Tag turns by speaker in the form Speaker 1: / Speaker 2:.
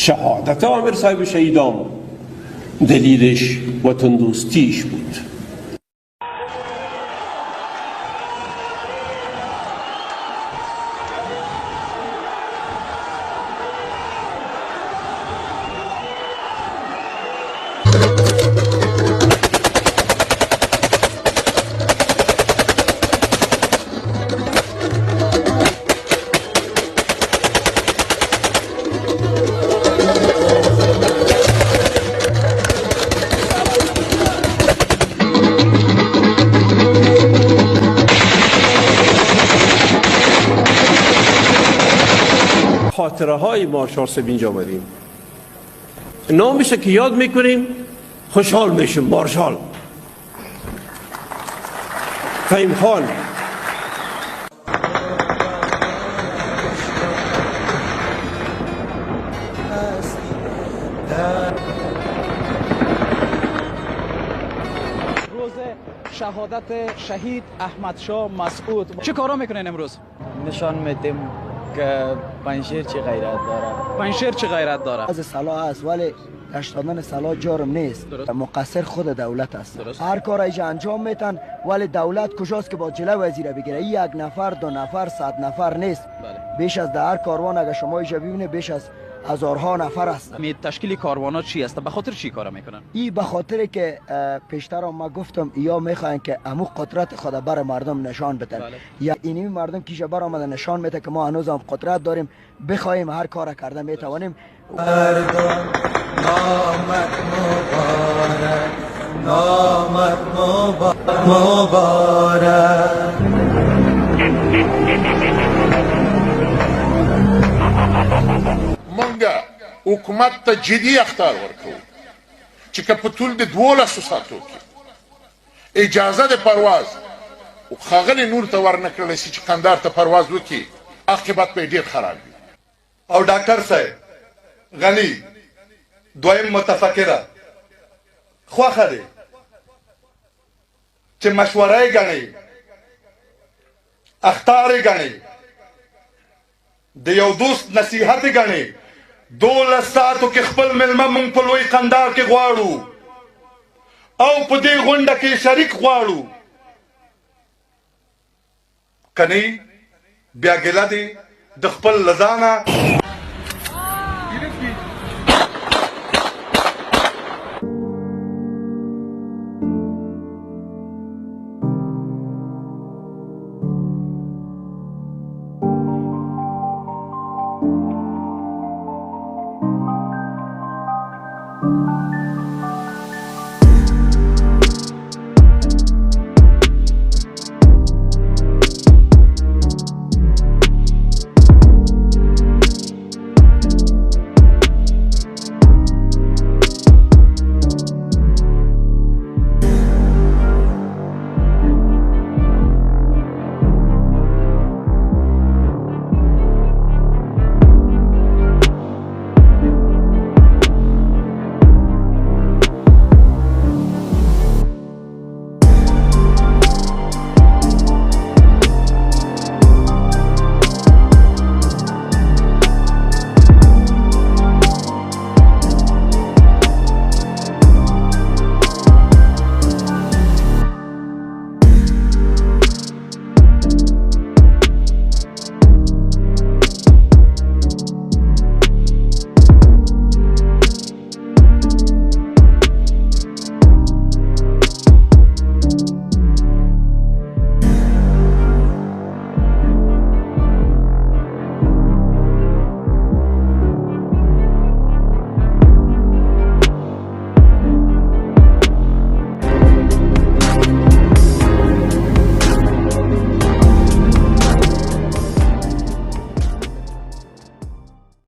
Speaker 1: شهادت عامر صاحب شهیدان دلیلش وطن دوستیش بود. خاطره های مارشال صاحب اینجا آمدیم، نامشه که یاد میکنیم خوشحال میشیم. مارشال فهیم خان
Speaker 2: روز شهادت شهید احمد شاه مسعود چه کارا میکنین امروز؟
Speaker 3: نشان میدیم که پنجشیر چه غیرت داره.
Speaker 2: پنجشیر چه غیرت داره؟
Speaker 4: از سلاح است ولی داشتن سلاح جرم نیست. مقصر خود دولت است. هر کار ایجا انجام میتن ولی دولت کجاست که با جلو وزیر بگیره؟ یک نفر، دو نفر، 100 نفر نیست. بیش از در کاروان اگر شما ایجا ببینه بیش از هزارها نفر است.
Speaker 2: تشکیل کاروانات چی است؟ به خاطر چی کارا میکنن؟
Speaker 4: این به خاطر که پیشتر ما گفتم یا میخواین که امو قدرت خود بر مردم نشان بدن. یا اینی مردم کیش بر آمده نشان میده که ما هنوز هم قدرت داریم، بخوایم هر کار کرده میتوانیم.
Speaker 5: نامت مبارک
Speaker 6: مونږه حکومت ته جدي اختار ورکو چې که په ټول د 12 ساعتو کې اجازه د پرواز او ښاغلي نور ته ورنکړلی شي چې قندار ته پرواز وکړي، عاقبت به ډېر خراب وي.
Speaker 5: او ډاکټر صاحب غني دویم متفکره خوښه دی چې مشوره یې ګڼي، اخطار یې ګڼي، د یو دوست نصیحت یې ګڼي. 12 ساعتو کې خپل مېلمه مونږ په لوی قندار کې غواړو او په دې غونډه کې شریک غواړو. کنی بیا ګیله دی د خپل لځانه